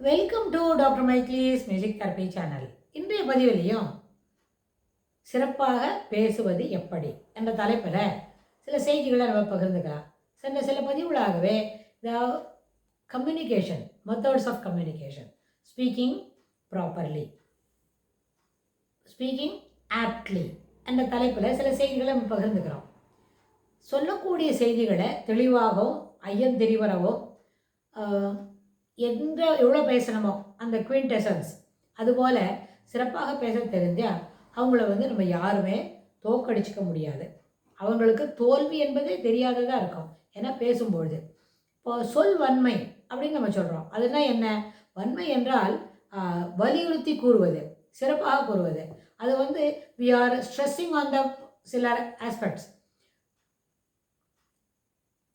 Welcome to doctor மைக்லீஸ் music therapy channel. இன்றைய பதிவிலையும் சிறப்பாக பேசுவது எப்படி என்ற தலைப்பில் சில செய்திகளை நம்ம பகிர்ந்துக்கலாம். சென்ற சில பதிவுகளாகவே the communication methods of communication, speaking properly, speaking aptly என்ற தலைப்பில் சில செய்திகளை நம்ம பகிர்ந்துக்கிறோம். சொல்லக்கூடிய செய்திகளை தெளிவாகவும் ஐயம் தெரிவரவும் எவ்வளோ பேசணுமோ அந்த குவிண்டெசன்ஸ் அதுபோல் சிறப்பாக பேச தெரிஞ்சால் அவங்கள நம்ம யாருமே தோக்கடிச்சிக்க முடியாது. அவங்களுக்கு தோல்வி என்பதே தெரியாததாக இருக்கும். ஏன்னா பேசும்பொழுது இப்போ சொல் வன்மை அப்படின்னு நம்ம சொல்கிறோம். அதுனா என்ன? வன்மை என்றால் வலியுறுத்தி கூறுவது, சிறப்பாக கூறுவது. அது we are stressing on the சில ஆஸ்பெக்ட்ஸ்.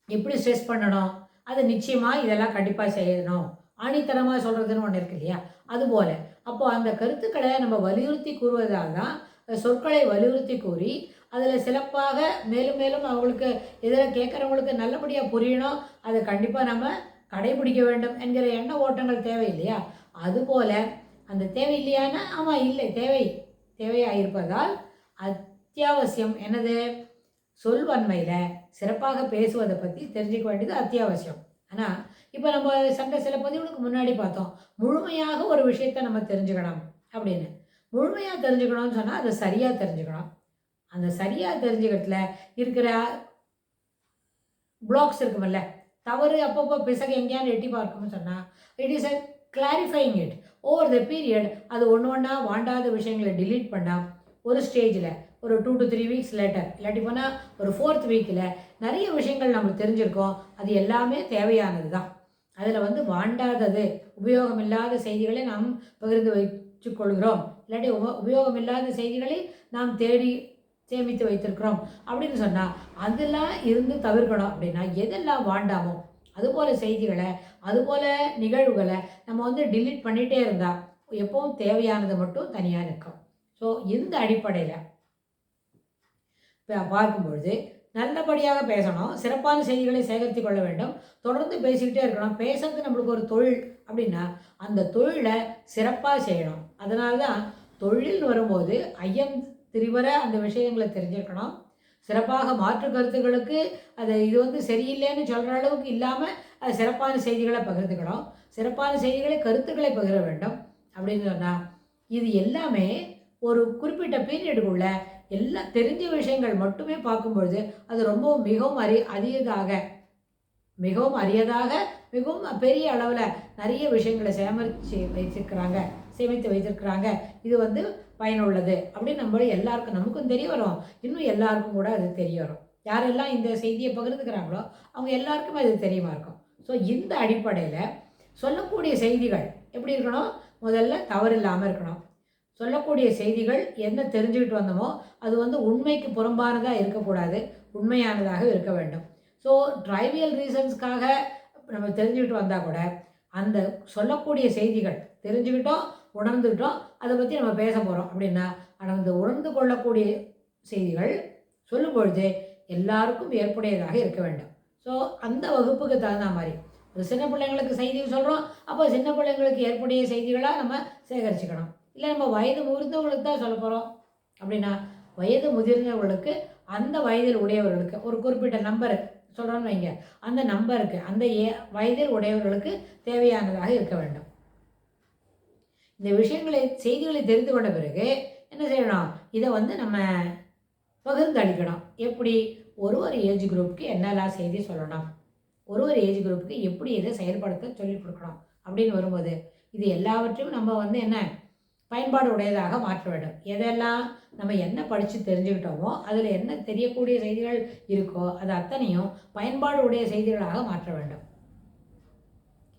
எப்படி ஸ்ட்ரெஸ் பண்ணணும், அது நிச்சயமாக இதெல்லாம் கண்டிப்பாக செய்யணும், ஆணித்தரமாக சொல்கிறதுன்னு ஒன்று இருக்கு இல்லையா? அதுபோல் அப்போது அந்த கருத்துக்களை நம்ம வலியுறுத்தி கூறுவதாக தான் சொற்களை வலியுறுத்தி கூறி அதில் சிறப்பாக மேலும் மேலும் அவங்களுக்கு எதில் கேட்குறவங்களுக்கு நல்லபடியாக புரியணும், அதை கண்டிப்பாக நம்ம கடைபிடிக்க வேண்டும் என்கிற எண்ண ஓட்டங்கள் தேவை இல்லையா? அதுபோல் அந்த தேவை இல்லையானா ஆமாம் இல்லை, தேவையாக இருப்பதால் அத்தியாவசியம் என்னது? சொல்வன்மையில் சிறப்பாக பேசுவதை பற்றி தெரிஞ்சிக்க வேண்டியது அத்தியாவசியம். ஆனால் இப்போ நம்ம சில பதிவுகளுக்கு முன்னாடி பார்த்தோம், முழுமையாக ஒரு விஷயத்தை நம்ம தெரிஞ்சுக்கணும் அப்படின்னு. முழுமையாக தெரிஞ்சுக்கணும்னு சொன்னால் அதை சரியாக தெரிஞ்சுக்கணும். அந்த சரியாக தெரிஞ்சுக்கிறதுல இருக்கிற பிளாக்ஸ் இருக்குமில்ல, தவறு அப்பப்போ பிசகு எங்கேயான்னு எட்டி பார்க்கணும்னு சொன்னால் it is a clarifying it over the period. அது ஒன்றா வாண்டாத விஷயங்களை டிலீட் பண்ணால் ஒரு ஸ்டேஜில் ஒரு 2 to 3 வீக்ஸ் லேட்டர், இல்லாட்டி போனால் ஒரு 4th வீக்கில் நிறைய விஷயங்கள் நம்மளுக்கு தெரிஞ்சிருக்கோம். அது எல்லாமே தேவையானது தான். அதில் வாண்டாதது, உபயோகமில்லாத செய்திகளை நாம் பகிர்ந்து வைத்து கொள்கிறோம், இல்லாட்டி உபயோகமில்லாத செய்திகளை நாம் தேடி சேமித்து வைத்திருக்கிறோம் அப்படின்னு சொன்னால் அதெல்லாம் இருந்து தவிர்க்கணும். அப்படின்னா எதெல்லாம் வாண்டாமோ அதுபோல் செய்திகளை, அதுபோல் நிகழ்வுகளை நம்ம டிலீட் பண்ணிகிட்டே இருந்தால் எப்பவும் தேவையானது மட்டும் தனியாக நிற்கும். ஸோ இந்த அடிப்படையில் பார்க்கும்பொழுது நல்லபடியாக பேசணும், சிறப்பான செய்திகளை சேகரித்து கொள்ள வேண்டும், தொடர்ந்து பேசிக்கிட்டே இருக்கணும். பேசுறது நம்மளுக்கு ஒரு தொழில் அப்படின்னா அந்த தொழிலை சிறப்பாக செய்யணும். அதனால தான் தொழில் வரும்போது ஐயம் திரிவர அந்த விஷயங்களை தெரிஞ்சிருக்கணும். சிறப்பாக மாற்று கருத்துக்களுக்கு இது சரியில்லைன்னு சொல்கிற அளவுக்கு இல்லாமல் அது சிறப்பான செய்திகளை பகிர்ந்துக்கணும். சிறப்பான செய்திகளை, கருத்துக்களை பகிர வேண்டும் அப்படின்னு சொன்னால் இது எல்லாமே ஒரு குறிப்பிட்ட பீரியடுக்குள்ள எல்லாம் தெரிஞ்ச விஷயங்கள் மட்டுமே பார்க்கும்பொழுது அது மிகவும் அரியதாக மிகவும் பெரிய அளவில் நிறைய விஷயங்களை சேமித்து வைத்திருக்கிறாங்க. இது பயனுள்ளது அப்படின்னு நமக்கும் தெரிய வரும். இன்னும் எல்லாருக்கும் கூட அது தெரிய வரும். யாரெல்லாம் இந்த செய்தியை பகிர்ந்துக்கிறாங்களோ அவங்க எல்லாருக்குமே அது தெரியுமா இருக்கும். ஸோ இந்த அடிப்படையில் சொல்லக்கூடிய செய்திகள் எப்படி இருக்கணும்? முதல்ல தவறு இல்லாமல் இருக்கணும். சொல்லக்கூடிய செய்திகள் என்ன தெரிஞ்சுக்கிட்டு வந்தோமோ அது உண்மைக்கு புறம்பானதாக இருக்கக்கூடாது, உண்மையானதாக இருக்க வேண்டும். ஸோ ட்ரைவியல் ரீசன்ஸ்க்காக நம்ம தெரிஞ்சுக்கிட்டு வந்தால் கூட அந்த சொல்லக்கூடிய செய்திகள் தெரிஞ்சுக்கிட்டோம், உணர்ந்துக்கிட்டோம், அதை பற்றி நம்ம பேச போகிறோம் அப்படின்னா அந்த உணர்ந்து கொள்ளக்கூடிய செய்திகள் சொல்லும் பொழுது எல்லாருக்கும் ஏற்புடையதாக இருக்க வேண்டும். ஸோ அந்த வகுப்புக்கு தகுந்த மாதிரி ஒரு சின்ன பிள்ளைங்களுக்கு செய்தி சொல்கிறோம், அப்போ சின்ன பிள்ளைங்களுக்கு ஏற்புடைய செய்திகளாக நம்ம சேகரிச்சுக்கணும். இல்லை நம்ம வயது முதிர்ந்தவங்களுக்கு தான் சொல்ல போகிறோம் அப்படின்னா வயது முதிர்ந்தவர்களுக்கு, அந்த வயதில் உடையவர்களுக்கு ஒரு குறிப்பிட்ட நம்பர் சொல்கிறோன்னு வைங்க, அந்த நம்பருக்கு அந்த வயதில் உடையவர்களுக்கு தேவையானதாக இருக்க வேண்டும். இந்த செய்திகளை தெரிந்து கொண்ட பிறகு என்ன செய்யணும்? இதை நம்ம பகிர்ந்து அளிக்கணும். எப்படி? ஒரு ஏஜ் குரூப்புக்கு என்னெல்லாம் செய்தி சொல்லணும், ஒரு ஏஜ் குரூப்புக்கு எப்படி இதை செயல்படுத்த சொல்லிக் கொடுக்கணும் அப்படின்னு வரும்போது இது எல்லாவற்றையும் நம்ம என்ன பயன்பாடு உடையதாக மாற்ற வேண்டும். எதெல்லாம் நம்ம என்ன படித்து தெரிஞ்சுக்கிட்டோமோ அதில் என்ன தெரியக்கூடிய செய்திகள் இருக்கோ அது அத்தனையும் பயன்பாடு உடைய செய்திகளாக மாற்ற வேண்டும்.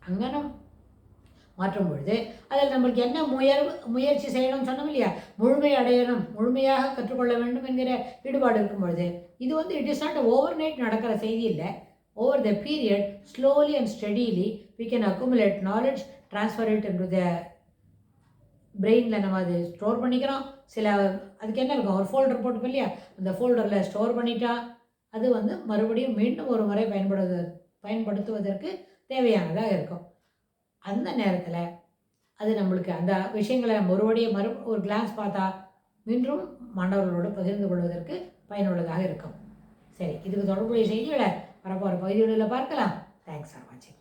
அங்கே நம்ம மாற்றும் பொழுது அதில் நம்மளுக்கு என்ன முயற்சி செய்யணும்னு சொன்னோம் இல்லையா? முழுமை அடையணும், முழுமையாக கற்றுக்கொள்ள வேண்டும் என்கிற ஈடுபாடு இருக்கும் பொழுது இது it is not overnight நடக்கிற செய்தி இல்லை. Over the period slowly and steadily we can accumulate knowledge, transfer it into the பிரெயினில் நம்ம அது ஸ்டோர் பண்ணிக்கிறோம். அதுக்கு என்ன இருக்கும்? ஒரு ஃபோல்டர் போட்டுப்போம் இல்லையா? அந்த ஃபோல்டரில் ஸ்டோர் பண்ணிட்டா அது மறுபடியும் மீண்டும் ஒரு முறை பயன்படுத்துவதற்கு தேவையானதாக இருக்கும். அந்த நேரத்தில் அது நம்மளுக்கு அந்த விஷயங்களை மறுபடியும் ஒரு கிளான்ஸ் பார்த்தா மீண்டும் மாணவர்களோடு பகிர்ந்து கொள்வதற்கு பயனுள்ளதாக இருக்கும். சரி, இதுக்கு தொடர்புடைய செய்திகளை வரப்போகிற பகுதிகளில் பார்க்கலாம். தேங்க்ஸ் ஃபார் வாட்சிங்.